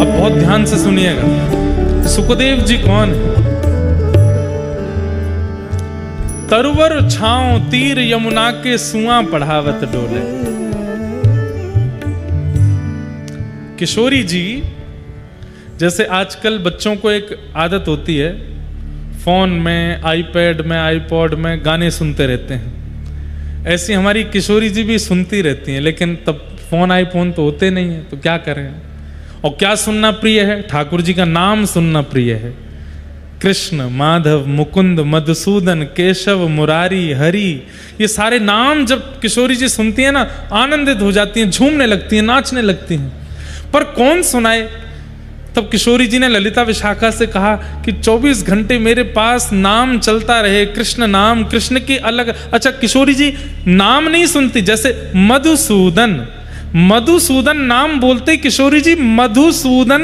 अब बहुत ध्यान से सुनिएगा, सुखदेव जी कौन है? तरुवर छांव तीर यमुना के सुआ पढ़ावत डोले। किशोरी जी, जैसे आजकल बच्चों को एक आदत होती है, फोन में, आईपैड में, आईपॉड में गाने सुनते रहते हैं, ऐसी हमारी किशोरी जी भी सुनती रहती हैं, लेकिन तब फोन आईफोन तो होते नहीं है, तो क्या करें। और क्या सुनना प्रिय है? ठाकुर जी का नाम सुनना प्रिय है। कृष्ण, माधव, मुकुंद, मधुसूदन, केशव, मुरारी, हरि, ये सारे नाम जब किशोरी जी सुनती है ना, आनंदित हो जाती हैं, झूमने लगती हैं, नाचने लगती हैं। पर कौन सुनाए? तब किशोरी जी ने ललिता विशाखा से कहा कि 24 घंटे मेरे पास नाम चलता रहे, कृष्ण नाम, कृष्ण की अलग। अच्छा, किशोरी जी नाम नहीं सुनती, जैसे मधुसूदन, मधुसूदन नाम बोलते किशोरी जी मधुसूदन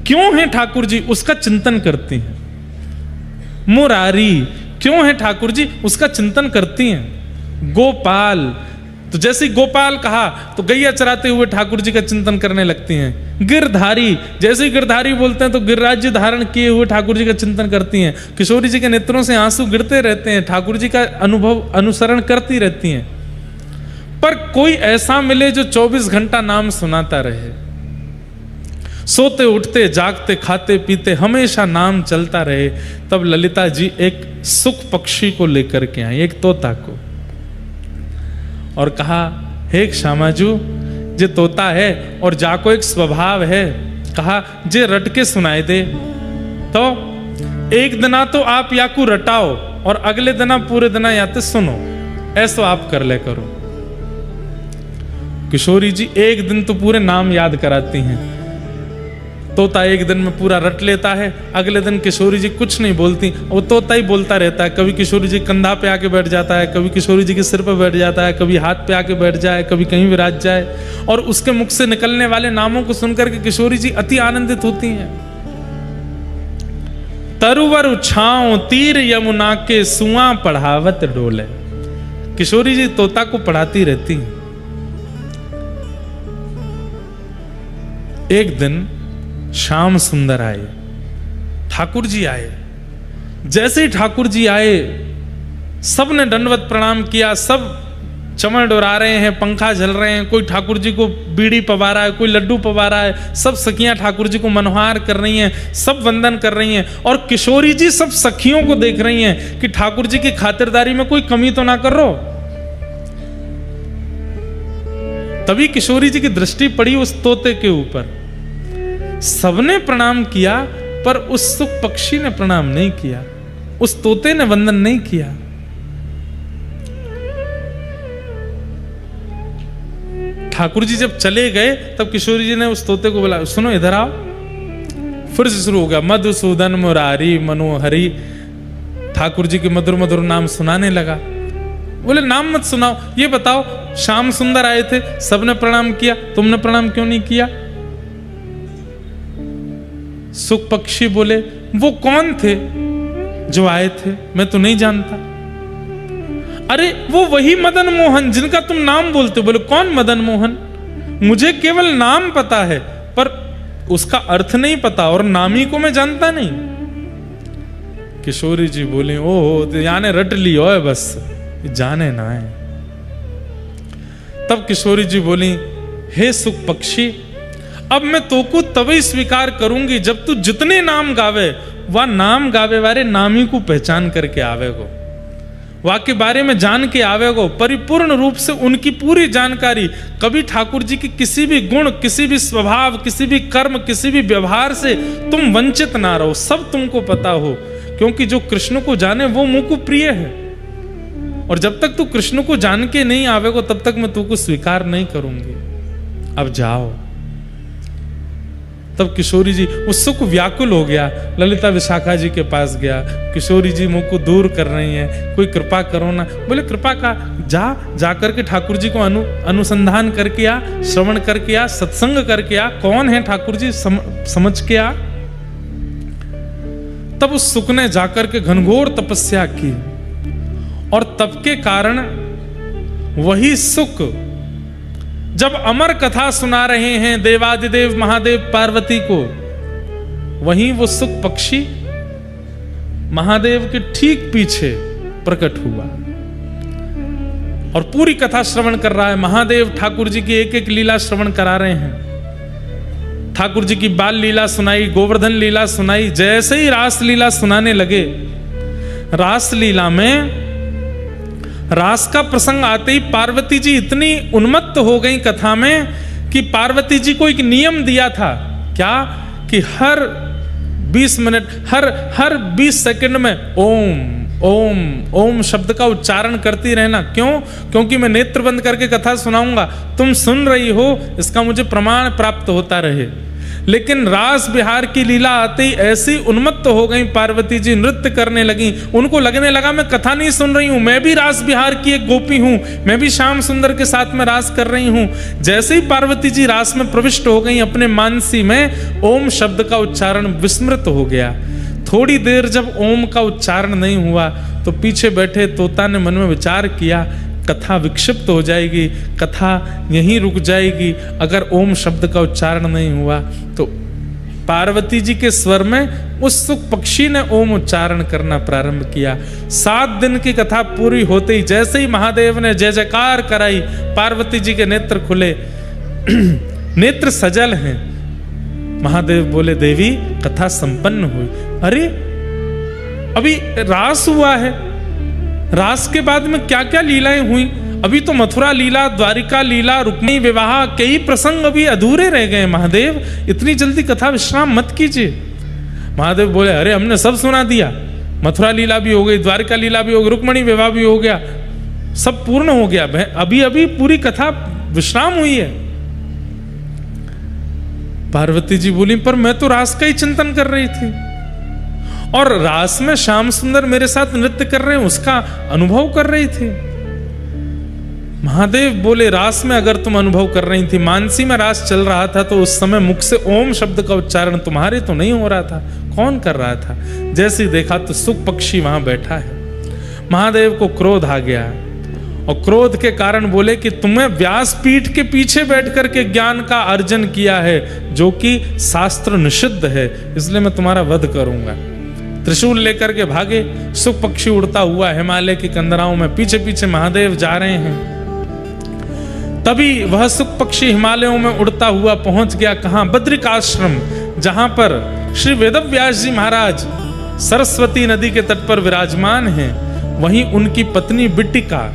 क्यों है ठाकुर जी, उसका चिंतन करती हैं। मुरारी क्यों है ठाकुर जी, उसका चिंतन करती हैं। गोपाल, तो जैसे गोपाल कहा तो गैया चराते हुए ठाकुर जी का चिंतन करने लगती हैं। गिरधारी, जैसे ही गिरधारी बोलते हैं तो गिरिराज्य धारण किए हुए ठाकुर जी का चिंतन करती हैं। किशोरी जी के नेत्रों से आंसू गिरते रहते हैं, ठाकुर जी का अनुभव अनुसरण करती रहती हैं। पर कोई ऐसा मिले जो 24 घंटा नाम सुनाता रहे, सोते उठते जागते खाते पीते हमेशा नाम चलता रहे। तब ललिता जी एक सुख पक्षी को लेकर के आई, एक तोता को, और कहा, हे श्यामाजू, जे तोता है और जाको एक स्वभाव है, कहा जे रट के सुनाए दे। तो एक दिना तो आप याकू रटाओ और अगले दिना पूरे दिना याते सुनो, ऐसा आप कर ले करो। किशोरी जी एक दिन तो पूरे नाम याद कराती हैं, तोता एक दिन में पूरा रट लेता है, अगले दिन किशोरी जी कुछ नहीं बोलती, वो तोता ही बोलता रहता है। कभी किशोरी जी कंधा पे आके बैठ जाता है, कभी किशोरी जी के सिर पे बैठ जाता है, कभी हाथ पे आके बैठ जाए, कभी कहीं विराज जाए, और उसके मुख से निकलने वाले नामों को सुनकर के किशोरी जी अति आनंदित होती हैं। तरुवर छांव तीर यमुना के सुआ पढ़ावत डोले। किशोरी जी तोता को पढ़ाती रहती हैं। एक दिन श्याम सुंदर आए, ठाकुर जी आए। जैसे ही ठाकुर जी आए, सब ने दंडवत प्रणाम किया, सब चमड़ डोरा रहे हैं, पंखा झल रहे हैं, कोई ठाकुर जी को बीड़ी पवा रहा है, कोई लड्डू पवा रहा है, सब सखियां ठाकुर जी को मनोहार कर रही हैं, सब वंदन कर रही हैं। और किशोरी जी सब सखियों को देख रही हैं कि ठाकुर जी की खातिरदारी में कोई कमी तो ना कर रो। तभी किशोरी जी की दृष्टि पड़ी उस तोते के ऊपर। सबने प्रणाम किया, पर उस सुख पक्षी ने प्रणाम नहीं किया, उस तोते ने वंदन नहीं किया। ठाकुर जी जब चले गए, तब किशोरी जी ने उस तोते को बोला, सुनो इधर आओ। फिर से शुरू हो गया, मधुसूदन, मुरारी, मनोहरी, ठाकुर जी के मधुर मधुर नाम सुनाने लगा। बोले नाम मत सुनाओ, ये बताओ, श्याम सुंदर आए थे, सबने प्रणाम किया, तुमने प्रणाम क्यों नहीं किया? सुख पक्षी बोले, वो कौन थे जो आए थे? मैं तो नहीं जानता। अरे वो वही मदन मोहन जिनका तुम नाम बोलते हो। बोले कौन मदन मोहन? मुझे केवल नाम पता है, पर उसका अर्थ नहीं पता, और नामी को मैं जानता नहीं। किशोरी जी बोले, ओह याने रट ली हो बस, जाने ना है। तब किशोरी जी बोली, हे सुख पक्षी, अब मैं तो को तभी स्वीकार करूंगी जब तू जितने नाम गावे, वह नाम गावे वाले नामी को पहचान करके आवेगो, वह के बारे में जान के आवेगो, परिपूर्ण रूप से उनकी पूरी जानकारी। कभी ठाकुर जी की किसी भी गुण, किसी भी स्वभाव, किसी भी कर्म, किसी भी व्यवहार से तुम वंचित ना रहो, सब तुमको पता हो, क्योंकि जो कृष्ण को जाने वो मुझ को प्रिय है। और जब तक तू कृष्ण को जान के नहीं आवेगो, तब तक मैं तुमको स्वीकार नहीं करूंगी। अब जाओ। तब किशोरी जी उत्सुक व्याकुल हो गया, ललिता विशाखा जी के पास गया। किशोरी जी मुंह को दूर कर रही हैं, कोई कृपा करो ना। बोले कृपा का जा करके ठाकुर जी को अनुसंधान करके आ, श्रवण करके आ, सत्संग करके आ, कौन है ठाकुर जी समझ के आ। तब उस सुख ने जाकर के घनघोर तपस्या की, और तप के कारण वही सुख जब अमर कथा सुना रहे हैं देवादिदेव महादेव पार्वती को, वहीं वो सुख पक्षी महादेव के ठीक पीछे प्रकट हुआ और पूरी कथा श्रवण कर रहा है। महादेव ठाकुर जी की एक एक लीला श्रवण करा रहे हैं। ठाकुर जी की बाल लीला सुनाई, गोवर्धन लीला सुनाई। जैसे ही रास लीला सुनाने लगे, रास लीला में रास का प्रसंग आते ही पार्वती जी इतनी उन्मत्त हो गई कथा में कि पार्वती जी को एक नियम दिया था, क्या कि हर 20 मिनट, हर 20 सेकंड में ओम ओम ओम शब्द का उच्चारण करती रहना। क्यों? क्योंकि मैं नेत्र बंद करके कथा सुनाऊंगा, तुम सुन रही हो, इसका मुझे प्रमाण प्राप्त होता रहे। लेकिन रास बिहार की लीला आते ही ऐसी उन्मत्त हो गई पार्वती जी, नृत्य करने लगी। उनको लगने लगा मैं कथा नहीं सुन रही हूं, मैं भी रास बिहार की एक गोपी हूं, मैं भी श्याम सुंदर के साथ में रास कर रही हूं। जैसे ही पार्वती जी रास में प्रविष्ट हो गई, अपने मानसी में ओम शब्द का उच्चारण विस्मृत हो गया। थोड़ी देर जब ओम का उच्चारण नहीं हुआ तो पीछे बैठे तोता ने मन में विचार किया, कथा विक्षिप्त हो जाएगी, कथा यहीं रुक जाएगी अगर ओम शब्द का उच्चारण नहीं हुआ। तो पार्वती जी के स्वर में उस सुख पक्षी ने ओम उच्चारण करना प्रारंभ किया। 7 दिन की कथा पूरी होते ही जैसे ही महादेव ने जय जयकार कराई, पार्वती जी के नेत्र खुले, नेत्र सजल हैं। महादेव बोले, देवी कथा संपन्न हुई। अरे अभी रास हुआ है, रास के बाद में क्या क्या लीलाएं हुई? अभी तो मथुरा लीला, द्वारिका लीला, रुक्मिणी विवाह, कई प्रसंग अभी अधूरे रह गए। महादेव इतनी जल्दी कथा विश्राम मत कीजिए। महादेव बोले, अरे हमने सब सुना दिया, मथुरा लीला भी हो गई, द्वारिका लीला भी हो गई, रुक्मिणी विवाह भी हो गया, सब पूर्ण हो गया, अभी अभी पूरी कथा विश्राम हुई है। पार्वती जी बोली, पर मैं तो रास का ही चिंतन कर रही थी और रास में श्याम सुंदर मेरे साथ नृत्य कर रहे हैं, उसका अनुभव कर रही थी। महादेव बोले, रास में अगर तुम अनुभव कर रही थी, मानसी में रास चल रहा था, तो उस समय मुख से ओम शब्द का उच्चारण तुम्हारे तो नहीं हो रहा था, कौन कर रहा था? जैसे ही देखा तो सुख पक्षी वहां बैठा है। महादेव को क्रोध आ गया और क्रोध के कारण बोले कि तुम्हें व्यासपीठ के पीछे बैठ करके ज्ञान का अर्जन किया है, जो कि शास्त्र निषिद्ध है, इसलिए मैं तुम्हारा वध करूंगा। त्रिशूल लेकर के भागे। सुख पक्षी उड़ता हुआ हिमालय की कंदराओं में पीछे पीछे महादेव जा रहे हैं। तभी वह सुख पक्षी हिमालयों में उड़ता हुआ पहुंच गया कहां? बद्रिकाश्रम, जहां पर श्री वेदव्यास जी महाराज सरस्वती नदी के तट पर विराजमान हैं। वहीं उनकी पत्नी बिट्टिका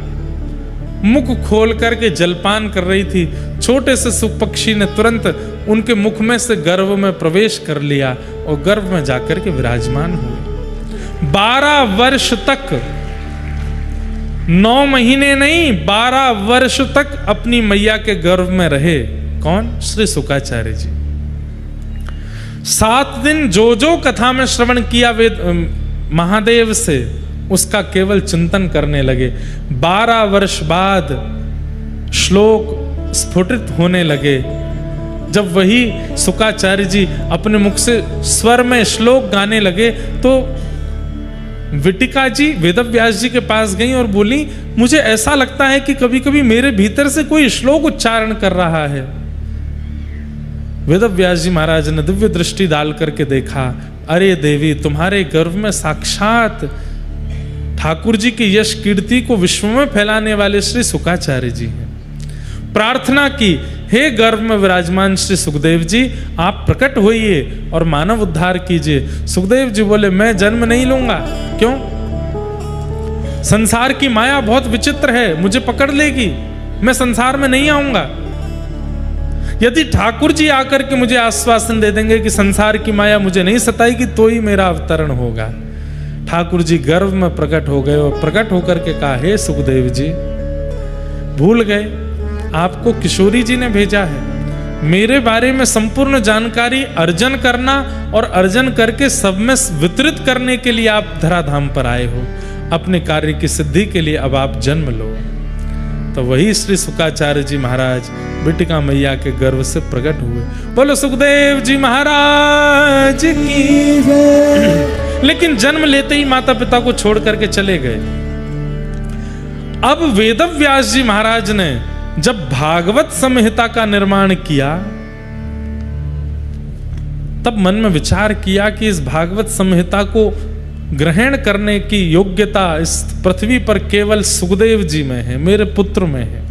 मुख खोल करके जलपान कर रही थी। छोटे से सुख पक्षी ने तुरंत उनके मुख में से गर्भ में प्रवेश कर लिया और गर्भ में जाकर के विराजमान हुए। 12 वर्ष तक, 9 महीने नहीं, 12 वर्ष तक अपनी मैया के गर्भ में रहे। कौन? श्री शुकाचार्य जी। 7 दिन जो जो कथा में श्रवण किया वेद महादेव से, उसका केवल चिंतन करने लगे। 12 वर्ष बाद श्लोक स्फुटित होने लगे। जब वही शुकाचार्य जी अपने मुख से स्वर में श्लोक गाने लगे, तो विटिका जी वेदव्यास जी के पास गई और बोली, मुझे ऐसा लगता है कि कभी कभी मेरे भीतर से कोई श्लोक उच्चारण कर रहा है। वेदव्यास जी महाराज ने दिव्य दृष्टि डाल करके देखा, अरे देवी, तुम्हारे गर्भ में साक्षात ठाकुर जी की यश कीर्ति को विश्व में फैलाने वाले श्री शुकाचार्य जी हैं। प्रार्थना की, हे गर्भ में विराजमान श्री सुखदेव जी, आप प्रकट होइए और मानव उद्धार कीजिए। सुखदेव जी बोले, मैं जन्म नहीं लूंगा। क्यों? संसार की माया बहुत विचित्र है, मुझे पकड़ लेगी, मैं संसार में नहीं आऊंगा। यदि ठाकुर जी आकर के मुझे आश्वासन दे देंगे कि संसार की माया मुझे नहीं सताएगी, तो ही मेरा अवतरण होगा। ठाकुर जी गर्भ में प्रकट हो गए और प्रकट होकर के कहा, हे सुखदेव जी, भूल गए, आपको किशोरी जी ने भेजा है। मेरे बारे में संपूर्ण जानकारी अर्जन करना और अर्जन करके सब में वितरित करने के लिए आप धराधाम पर आए हो। अपने कार्य की सिद्धि के लिए अब आप जन्म लो। तो वही श्री शुकाचार्य जी महाराज बिटिका मैया के गर्भ से प्रकट हुए। बोलो सुखदेव जी महाराज की जय। लेकिन जन्म लेते ही माता पिता को छोड़ करके चले गए। अब वेदव्यास जी महाराज ने जब भागवत संहिता का निर्माण किया तब मन में विचार किया कि इस भागवत संहिता को ग्रहण करने की योग्यता इस पृथ्वी पर केवल सुखदेव जी में है, मेरे पुत्र में है।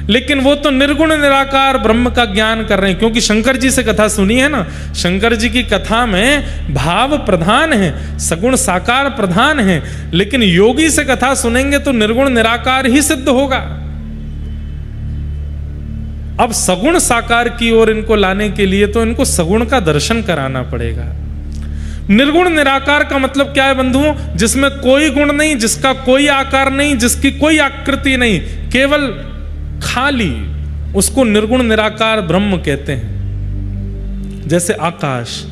लेकिन वो तो निर्गुण निराकार ब्रह्म का ज्ञान कर रहे हैं, क्योंकि शंकर जी से कथा सुनी है ना। शंकर जी की कथा में भाव प्रधान है, सगुण साकार प्रधान है, लेकिन योगी से कथा सुनेंगे तो निर्गुण निराकार ही सिद्ध होगा। अब सगुण साकार की ओर इनको लाने के लिए तो इनको सगुण का दर्शन कराना पड़ेगा। निर्गुण निराकार का मतलब क्या है बंधुओं? जिसमें कोई गुण नहीं, जिसका कोई आकार नहीं, जिसकी कोई आकृति नहीं, केवल खाली, उसको निर्गुण निराकार ब्रह्म कहते हैं। जैसे आकाश,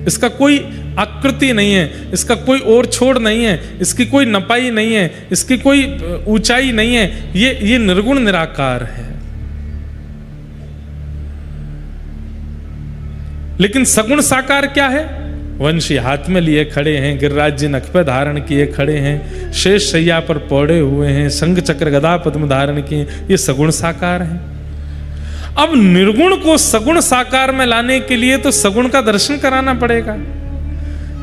इसका कोई आकृति नहीं है, इसका कोई ओर छोड़ नहीं है, इसकी कोई नपाई नहीं है, इसकी कोई ऊंचाई नहीं है, ये निर्गुण निराकार है। लेकिन सगुण साकार क्या है? वंशी हाथ में लिए खड़े हैं, गिरिराज जी नख पे धारण किए खड़े हैं, शेष शैया पर पौड़े हुए हैं, शंख चक्र गदा पद्म धारण किए, ये सगुण साकार है। अब निर्गुण को सगुण साकार में लाने के लिए तो सगुण का दर्शन कराना पड़ेगा।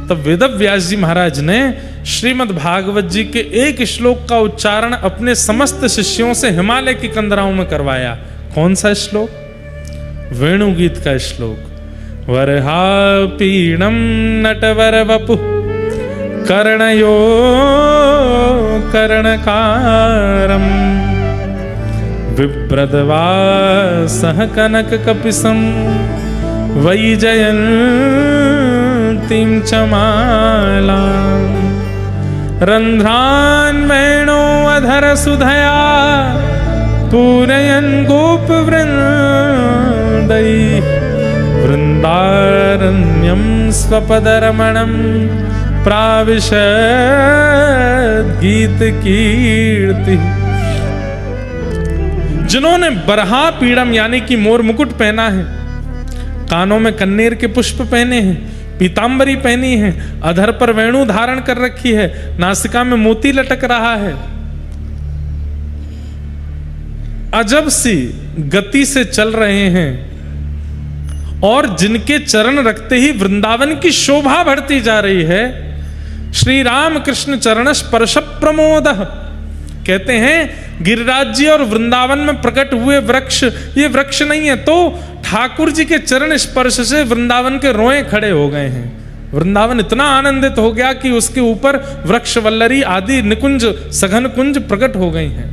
तब वेदव्यास जी महाराज ने श्रीमद् भागवत जी के एक श्लोक का उच्चारण अपने समस्त शिष्यों से हिमालय की कंदराओं में करवाया। कौन सा श्लोक? वेणुगीत का श्लोक। वरहा पीणम नटवर वपु कर्णयो कर्णकारम विप्रदवासः कनक कपिसं वैजयन्तीं च मालां रन्ध्रान् वेणो अधर सुधया पूरयन् गोपवृन्दैः वृंदारण्यं स्वपदरमणं प्राविशद गीत कीर्ति। जिन्होंने बरहा पीड़म यानी कि मोर मुकुट पहना है, कानों में कन्नेर के पुष्प पहने हैं, पीतांबरी पहनी है, अधर पर वेणु धारण कर रखी है, नासिका में मोती लटक रहा है, अजब सी गति से चल रहे हैं और जिनके चरण रखते ही वृंदावन की शोभा बढ़ती जा रही है। श्री राम कृष्ण चरण स्पर्श प्रमोद कहते हैं गिरिराज जी और वृंदावन में प्रकट हुए वृक्ष, ये वृक्ष नहीं है तो ठाकुर जी के चरण स्पर्श से वृंदावन के रोए खड़े हो गए हैं। वृंदावन इतना आनंदित हो गया कि उसके ऊपर वृक्ष वल्लरी आदि निकुंज सघन कुंज प्रकट हो गई हैं।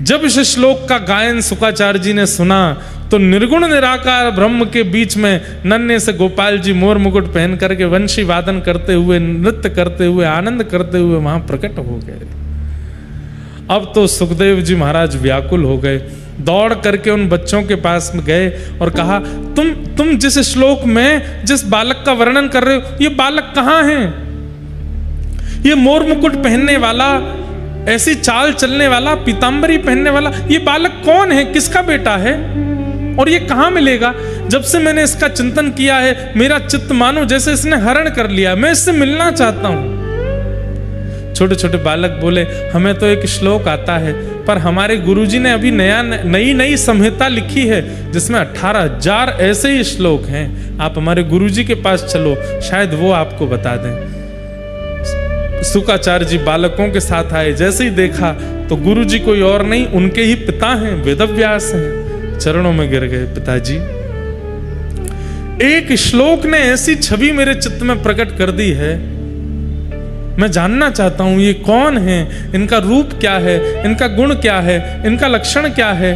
जब इस श्लोक का गायन शुकाचार्य जी ने सुना तो निर्गुण निराकार ब्रह्म के बीच में नन्हे से गोपाल जी मोर मुकुट पहन करके वंशी वादन करते हुए, नृत्य करते हुए, आनंद करते हुए वहां प्रकट हो गए। अब तो सुखदेव जी महाराज व्याकुल हो गए, दौड़ करके उन बच्चों के पास में गए और कहा तुम जिस श्लोक में जिस बालक का वर्णन कर रहे हो, ये बालक कहाँ है? ये मोर मुकुट पहनने वाला, ऐसी चाल चलने वाला, पीतांबरी पहनने वाला, ये बालक कौन है? किसका बेटा है और ये कहां मिलेगा? जब से मैंने इसका चिंतन किया है मेरा चित्त मानो जैसे इसने हरण कर लिया, मैं इससे मिलना चाहता हूं। छोटे छोटे बालक बोले हमें तो एक श्लोक आता है, पर हमारे गुरुजी ने अभी नई संहिता लिखी है जिसमें 18,000 ऐसे ही श्लोक हैं। आप हमारे गुरुजी के पास चलो, शायद वो आपको बता दें। शुकाचार्य जी बालकों के साथ आए, जैसे ही देखा तो गुरुजी कोई और नहीं, उनके ही पिता हैं, वेदव्यास हैं। चरणों में गिर गए, पिताजी एक श्लोक ने ऐसी छवि मेरे चित्त में प्रकट कर दी है, मैं जानना चाहता हूं ये कौन है, इनका रूप क्या है, इनका गुण क्या है, इनका लक्षण क्या है,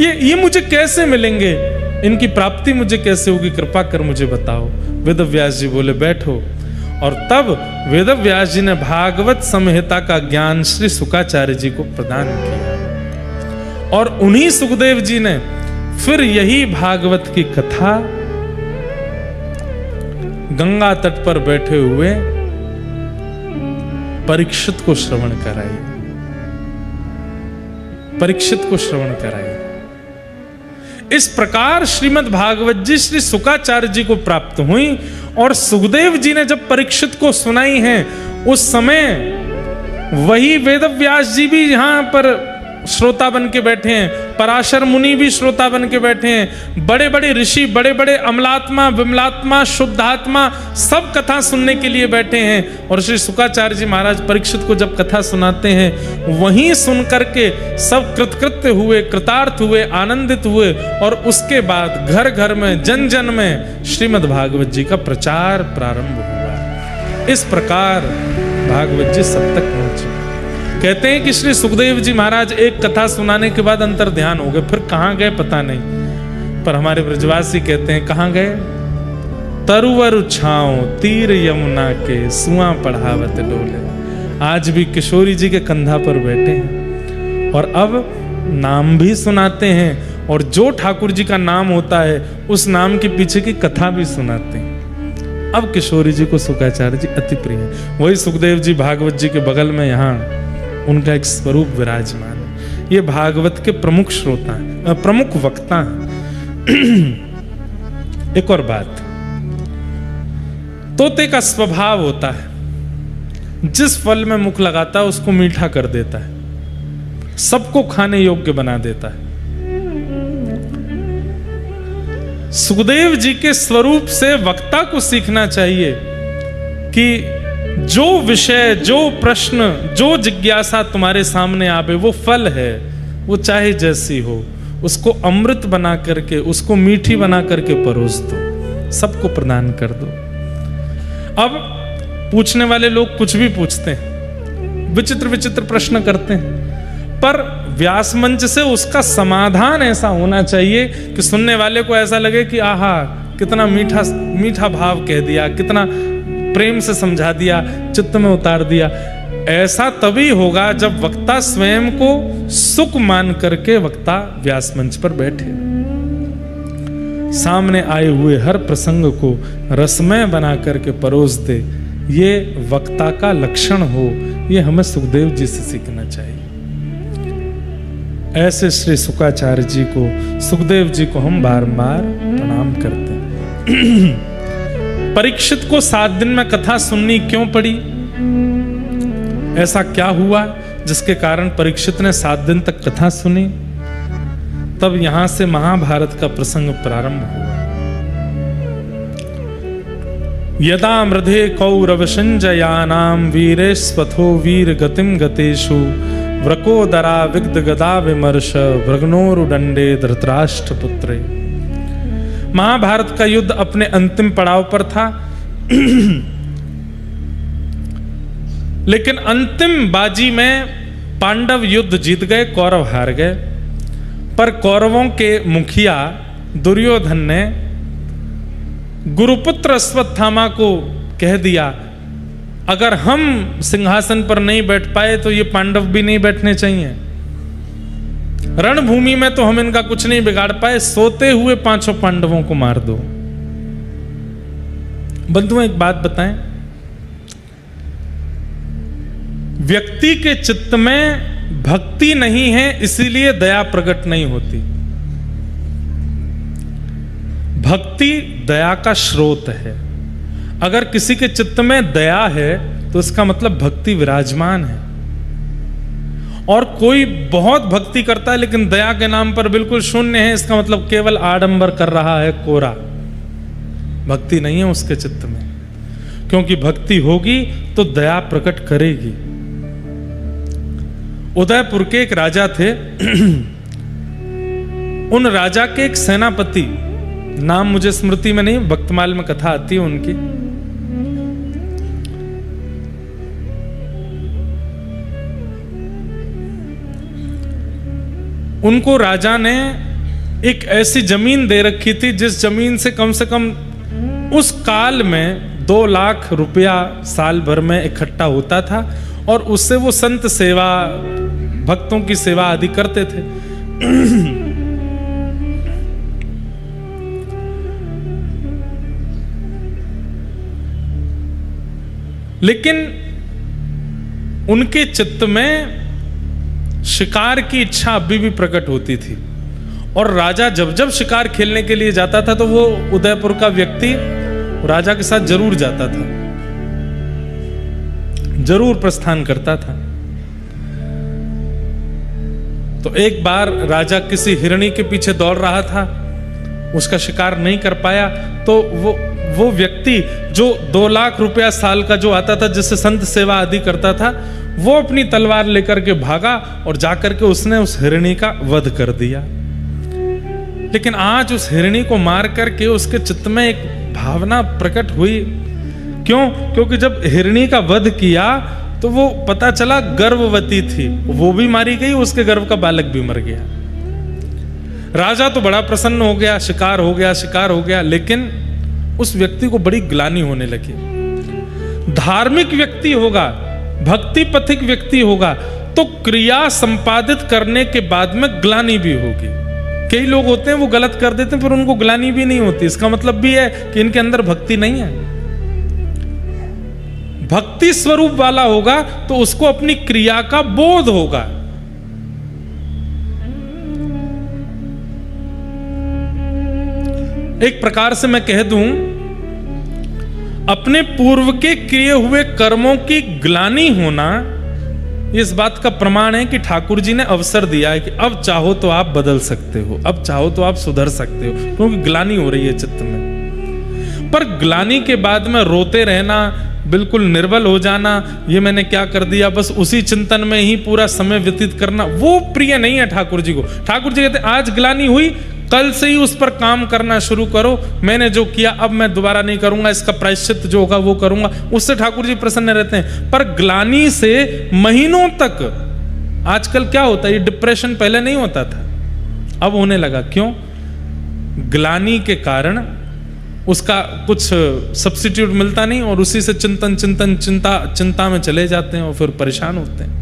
ये मुझे कैसे मिलेंगे, इनकी प्राप्ति मुझे कैसे होगी, कृपा कर मुझे बताओ। वेदव्यास जी बोले बैठो। और तब वेदव्यास जी ने भागवत संहिता का ज्ञान श्री शुकाचार्य जी को प्रदान किया और उन्हीं सुखदेव जी ने फिर यही भागवत की कथा गंगा तट पर बैठे हुए परीक्षित को श्रवण कराई, परीक्षित को श्रवण कराई। इस प्रकार श्रीमद् भागवत जी श्री शुकाचार्य जी को प्राप्त हुई और सुखदेव जी ने जब परीक्षित को सुनाई है, उस समय वही वेदव्यास जी भी यहाँ पर श्रोता बन के बैठे हैं, पराशर मुनि भी श्रोता बन के बैठे हैं, बड़े बड़े ऋषि, बड़े बड़े अमलात्मा, विमलात्मा, शुद्धात्मा सब कथा सुनने के लिए बैठे हैं। और श्री शुकाचार्य जी महाराज परीक्षित को जब कथा सुनाते हैं, वहीं सुन करके सब कृतकृत्य हुए, कृतार्थ हुए, आनंदित हुए। और उसके बाद घर घर में, जन जन में श्रीमद् भागवत जी का प्रचार प्रारंभ हुआ। इस प्रकार भागवत जी सब तक पहुंचे। कहते हैं कि श्री सुखदेव जी महाराज एक कथा सुनाने के बाद अंतर ध्यान हो गए, फिर कहाँ गए पता नहीं। पर हमारे ब्रजवासी कहते हैं कहाँ गए? तरुवर छाओ तीर यमुना के सुआ पढ़ावत डोले। आज भी किशोरी जी के कंधा पर बैठे हैं और अब नाम भी सुनाते हैं, और जो ठाकुर जी का नाम होता है उस नाम के पीछे की कथा भी सुनाते हैं। अब किशोरी जी को शुकाचार्य जी अति प्रिय है। वही सुखदेव जी भागवत जी के बगल में यहाँ उनका एक स्वरूप विराजमान है। ये भागवत के प्रमुख श्रोता हैं, प्रमुख वक्ता हैं। एक और बात, तोते का स्वभाव होता है, जिस फल में मुख लगाता है उसको मीठा कर देता है, सबको खाने योग्य बना देता है। सुखदेव जी के स्वरूप से वक्ता को सीखना चाहिए कि जो विषय, जो प्रश्न, जो जिज्ञासा तुम्हारे सामने आवे, वो फल है, वो चाहे जैसी हो, उसको अमृत बना करके, उसको मीठी बना करके परोस दो, सबको प्रदान कर दो। अब पूछने वाले लोग कुछ भी पूछते हैं, विचित्र विचित्र प्रश्न करते हैं, पर व्यास मंच से उसका समाधान ऐसा होना चाहिए कि सुनने वाले को ऐसा लगे कि आहा कितना मीठा मीठा भाव कह दिया, कितना प्रेम से समझा दिया, चित्त में उतार दिया। ऐसा तभी होगा जब वक्ता स्वयं को सुख मान करके वक्ता व्यास मंच पर बैठे, सामने आए हुए हर प्रसंग को रसमय बना करके परोस दे। ये वक्ता का लक्षण हो, ये हमें सुखदेव जी से सीखना चाहिए। ऐसे श्री शुकाचार्य जी को, सुखदेव जी को हम बारंबार प्रणाम करते हैं। परीक्षित को 7 दिन में कथा सुननी क्यों पड़ी? ऐसा क्या हुआ जिसके कारण परीक्षित ने 7 दिन तक कथा सुनी? तब यहां से महाभारत का प्रसंग प्रारंभ हुआ। यदा मृधे कौरव संजयानाम वीरेस्वथो वीर गतिम गतेषु व्रकोदरा विग्ध गदा विमर्श भ्रग्नोरुदंडे धृतराष्ट्र पुत्रे। महाभारत का युद्ध अपने अंतिम पड़ाव पर था, लेकिन अंतिम बाजी में पांडव युद्ध जीत गए, कौरव हार गए। पर कौरवों के मुखिया दुर्योधन ने गुरुपुत्र अश्वत्थामा को कह दिया, अगर हम सिंहासन पर नहीं बैठ पाए तो ये पांडव भी नहीं बैठने चाहिए। रणभूमि में तो हम इनका कुछ नहीं बिगाड़ पाए, सोते हुए 5 पांडवों को मार दो। बंधुओं एक बात बताएं, व्यक्ति के चित्त में भक्ति नहीं है इसीलिए दया प्रकट नहीं होती। भक्ति दया का स्रोत है। अगर किसी के चित्त में दया है तो इसका मतलब भक्ति विराजमान है। और कोई बहुत भक्ति करता है लेकिन दया के नाम पर बिल्कुल शून्य है, इसका मतलब केवल आडंबर कर रहा है, कोरा। भक्ति नहीं है उसके चित्त में, क्योंकि भक्ति होगी तो दया प्रकट करेगी। उदयपुर के एक राजा थे। उन राजा के एक सेनापति, नाम मुझे स्मृति में नहीं, भक्तमाल में कथा आती है उनकी। उनको राजा ने एक ऐसी जमीन दे रखी थी जिस जमीन से कम उस काल में 2 लाख रुपया साल भर में इकट्ठा होता था, और उससे वो संत सेवा, भक्तों की सेवा आदि करते थे। लेकिन उनके चित्त में शिकार की इच्छा अभी भी प्रकट होती थी, और राजा जब जब शिकार खेलने के लिए जाता था तो वो उदयपुर का व्यक्ति राजा के साथ जरूर जाता था, जरूर प्रस्थान करता था। तो एक बार राजा किसी हिरणी के पीछे दौड़ रहा था, उसका शिकार नहीं कर पाया, तो वो व्यक्ति जो 2 लाख रुपया साल का जो आता था, जिससे संत सेवा आदि करता था, वो अपनी तलवार लेकर के भागा और जाकर के उसने उस हिरणी का वध कर दिया। लेकिन आज उस हिरणी को मार करके उसके चित्त में एक भावना प्रकट हुई। क्यों? क्योंकि जब हिरणी का वध किया तो वो पता चला गर्भवती थी, वो भी मारी गई, उसके गर्भ का बालक भी मर गया। राजा तो बड़ा प्रसन्न हो गया, शिकार हो गया, लेकिन उस व्यक्ति को बड़ी ग्लानि होने लगी। धार्मिक व्यक्ति होगा, भक्ति पथिक व्यक्ति होगा, तो क्रिया संपादित करने के बाद में ग्लानि भी होगी। कई लोग होते हैं वो गलत कर देते हैं, फिर उनको ग्लानि भी नहीं होती। इसका मतलब भी है कि इनके अंदर भक्ति नहीं है। भक्ति स्वरूप वाला होगा तो उसको अपनी क्रिया का बोध होगा। एक प्रकार से मैं कह दूं, अपने पूर्व के किए हुए कर्मों की ग्लानि होना, इस बात का प्रमाण है कि ठाकुर जी ने अवसर दिया है कि अब चाहो तो आप बदल सकते हो, अब चाहो तो आप सुधर सकते हो, क्योंकि ग्लानि हो रही है चित्त में। पर ग्लानि के बाद में रोते रहना, बिल्कुल निर्बल हो जाना, ये मैंने क्या कर दिया, बस उसी चिंतन में ही पूरा समय व्यतीत करना, वो प्रिय नहीं है ठाकुर जी को। ठाकुर जी कहते आज ग्लानि हुई, कल से ही उस पर काम करना शुरू करो। मैंने जो किया अब मैं दोबारा नहीं करूंगा, इसका प्रायश्चित जो होगा वो करूंगा। उससे ठाकुर जी प्रसन्न रहते हैं। पर ग्लानि से महीनों तक, आजकल क्या होता है, ये डिप्रेशन पहले नहीं होता था, अब होने लगा। क्यों? ग्लानि के कारण उसका कुछ सब्स्टिट्यूट मिलता नहीं और उसी से चिंता में चले जाते हैं और फिर परेशान होते हैं।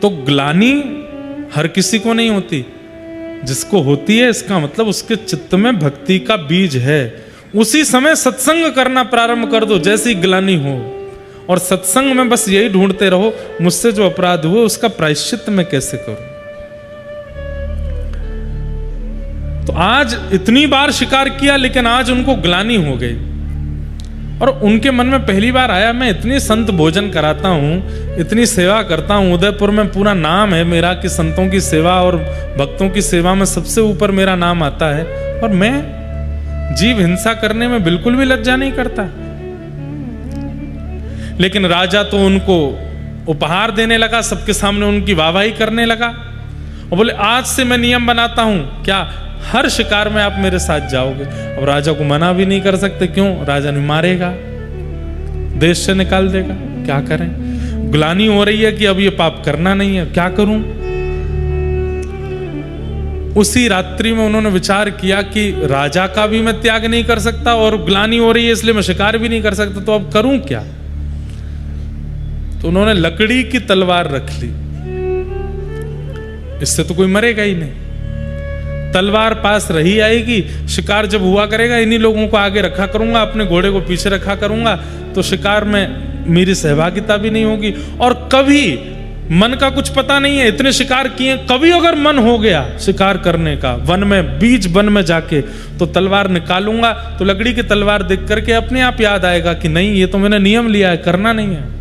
तो ग्लानि हर किसी को नहीं होती, जिसको होती है इसका मतलब उसके चित्त में भक्ति का बीज है। उसी समय सत्संग करना प्रारंभ कर दो जैसी ग्लानि हो, और सत्संग में बस यही ढूंढते रहो, मुझसे जो अपराध हुए उसका प्रायश्चित मैं कैसे करूं। तो आज इतनी बार शिकार किया लेकिन आज उनको ग्लानि हो गई, और उनके मन में पहली बार आया, मैं इतनी संत भोजन कराता हूं, इतनी सेवा करता हूं, उदयपुर में पूरा नाम है मेरा कि संतों की सेवा और भक्तों की सेवा में सबसे ऊपर मेरा नाम आता है, और मैं जीव हिंसा करने में बिल्कुल भी लज्जा नहीं करता। लेकिन राजा तो उनको उपहार देने लगा, सबके सामने उनकी वाहवाही करने लगा और बोले आज से मैं नियम बनाता हूं, क्या हर शिकार में आप मेरे साथ जाओगे। अब राजा को मना भी नहीं कर सकते, क्यों? राजा ने मारेगा, देश से निकाल देगा, क्या करें। ग्लानि हो रही है कि अब ये पाप करना नहीं है, क्या करूं। उसी रात्रि में उन्होंने विचार किया कि राजा का भी मैं त्याग नहीं कर सकता और ग्लानि हो रही है इसलिए मैं शिकार भी नहीं कर सकता, तो अब करूं क्या। तो उन्होंने लकड़ी की तलवार रख ली, इससे तो कोई मरेगा ही नहीं, तलवार पास रही आएगी, शिकार जब हुआ करेगा इन्हीं लोगों को आगे रखा करूंगा, अपने घोड़े को पीछे रखा करूंगा, तो शिकार में मेरी सहभागिता भी नहीं होगी। और कभी मन का कुछ पता नहीं है, इतने शिकार किए, कभी अगर मन हो गया शिकार करने का वन में, बीच वन में जाके, तो तलवार निकालूंगा, तो लकड़ी की तलवार देख करके अपने आप याद आएगा कि नहीं ये तो मैंने नियम लिया है, करना नहीं है।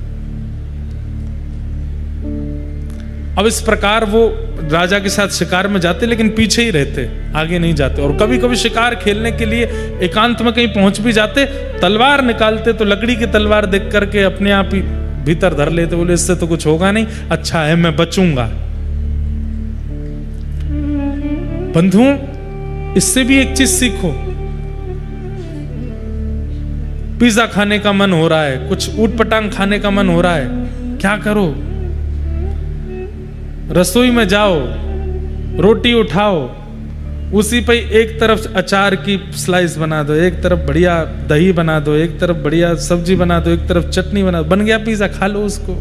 अब इस प्रकार वो राजा के साथ शिकार में जाते लेकिन पीछे ही रहते, आगे नहीं जाते। और कभी कभी शिकार खेलने के लिए एकांत में कहीं पहुंच भी जाते, तलवार निकालते तो लकड़ी की तलवार देख करके अपने आप ही भीतर धर लेते, बोले इससे तो कुछ होगा नहीं, अच्छा है मैं बचूंगा। बंधुओं, इससे भी एक चीज सीखो। पिज्जा खाने का मन हो रहा है, कुछ ऊटपटांग खाने का मन हो रहा है, क्या करो, रसोई में जाओ, रोटी उठाओ, उसी पे एक तरफ अचार की स्लाइस बना दो, एक तरफ बढ़िया दही बना दो, एक तरफ बढ़िया सब्जी बना दो, एक तरफ चटनी बना दो, बन गया पिज्जा, खा लो उसको,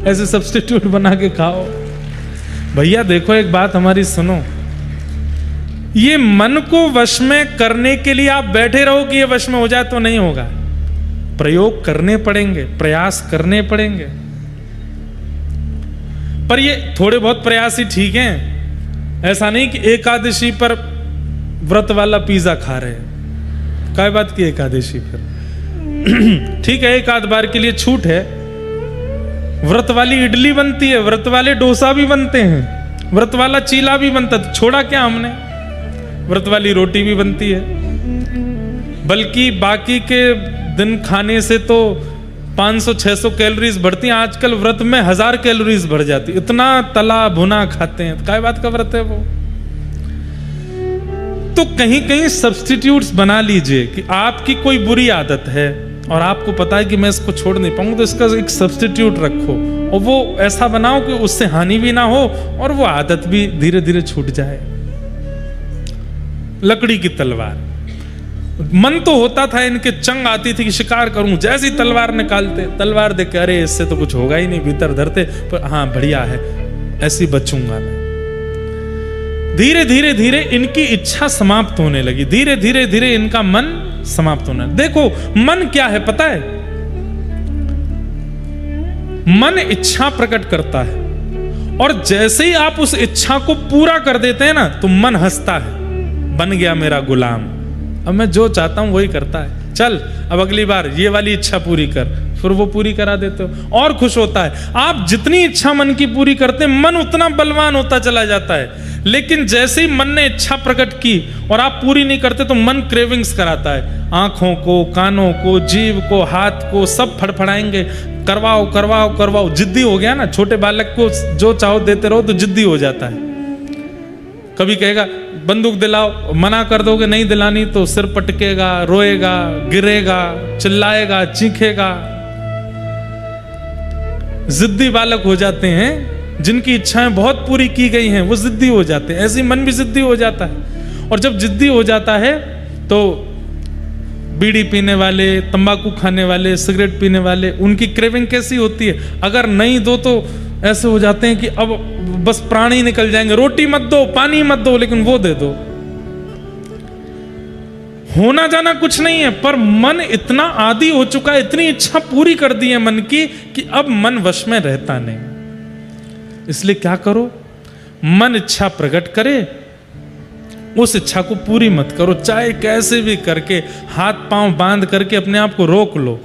ऐसे सब्स्टिट्यूट बना के खाओ। भैया देखो एक बात हमारी सुनो, ये मन को वश में करने के लिए आप बैठे रहो कि ये वश में हो जाए तो नहीं होगा, प्रयोग करने पड़ेंगे, प्रयास करने पड़ेंगे। पर ये थोड़े बहुत प्रयास ही ठीक हैं, ऐसा नहीं कि एकादशी पर व्रत वाला पिज्जा खा रहे हैं। क्या बात की एकादशी पर ठीक है, एक आध बार के लिए छूट है, व्रत वाली इडली बनती है, व्रत वाले डोसा भी बनते हैं, व्रत वाला चीला भी बनता है, तो छोड़ा क्या हमने? व्रत वाली रोटी भी बनती है। बल्कि बाकी के दिन खाने से तो 500-600 कैलोरीज बढ़ती हैं, आजकल व्रत में 1000 कैलोरीज बढ़ जाती, इतना तला भुना खाते हैं। काय बात का व्रत है वो? तो कहीं कहीं सब्स्टिट्यूट्स बना लीजिए कि आपकी कोई बुरी आदत है और आपको पता है कि मैं इसको छोड़ नहीं पाऊंगा, तो इसका एक सब्स्टिट्यूट रखो और वो ऐसा बनाओ कि उससे हानि भी ना हो और वो आदत भी धीरे धीरे छूट जाए। लकड़ी की तलवार, मन तो होता था इनके, चंग आती थी कि शिकार करूं, जैसी तलवार निकालते, तलवार देख के अरे इससे तो कुछ होगा ही नहीं, भीतर धरते, पर हाँ बढ़िया है, ऐसी बचूंगा मैं। धीरे धीरे धीरे इनकी इच्छा समाप्त होने लगी, धीरे धीरे धीरे इनका मन समाप्त होने। देखो मन क्या है पता है? मन इच्छा प्रकट करता है और जैसे ही आप उस इच्छा को पूरा कर देते हैं ना, तो मन हंसता है, बन गया मेरा गुलाम, अब मैं जो चाहता हूं वही करता है, चल अब अगली बार ये वाली इच्छा पूरी कर, फिर वो पूरी करा देते हो और खुश होता है। आप जितनी इच्छा मन की पूरी करते हैं, मन उतना बलवान होता चला जाता है। लेकिन जैसे ही मन ने इच्छा प्रकट की और आप पूरी नहीं करते, तो मन क्रेविंग्स कराता है, आंखों को, कानों को, जीभ को, हाथ को, सब फड़फड़ाएंगे, करवाओ करवाओ करवाओ। जिद्दी हो गया ना, छोटे बालक को जो चाहो देते रहो तो जिद्दी हो जाता है। कभी कहेगा बंदूक दिलाओ, मना कर दोगे नहीं दिलानी तो सिर पटकेगा, रोएगा, गिरेगा, चिल्लाएगा, चीखेगा। जिद्दी बालक हो जाते हैं, जिनकी इच्छाएं बहुत पूरी की गई हैं वो जिद्दी हो जाते हैं। ऐसे मन भी जिद्दी हो जाता है, और जब जिद्दी हो जाता है तो बीड़ी पीने वाले, तंबाकू खाने वाले, सिगरेट पीने वाले, उनकी क्रेविंग कैसी होती है? अगर नहीं दो तो ऐसे हो जाते हैं कि अब बस प्राण ही निकल जाएंगे, रोटी मत दो, पानी मत दो, लेकिन वो दे दो। होना जाना कुछ नहीं है, पर मन इतना आदी हो चुका है, इतनी इच्छा पूरी कर दी है मन की कि अब मन वश में रहता नहीं। इसलिए क्या करो, मन इच्छा प्रकट करे, उस इच्छा को पूरी मत करो, चाहे कैसे भी करके हाथ पांव बांध करके अपने आप को रोक लो।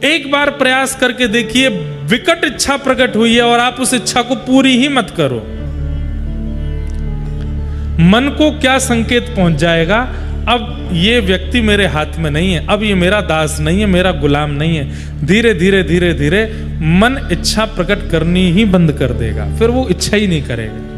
एक बार प्रयास करके देखिए, विकट इच्छा प्रकट हुई है और आप उस इच्छा को पूरी ही मत करो, मन को क्या संकेत पहुंच जाएगा? अब ये व्यक्ति मेरे हाथ में नहीं है, अब ये मेरा दास नहीं है, मेरा गुलाम नहीं है। धीरे धीरे धीरे धीरे मन इच्छा प्रकट करनी ही बंद कर देगा, फिर वो इच्छा ही नहीं करेगा।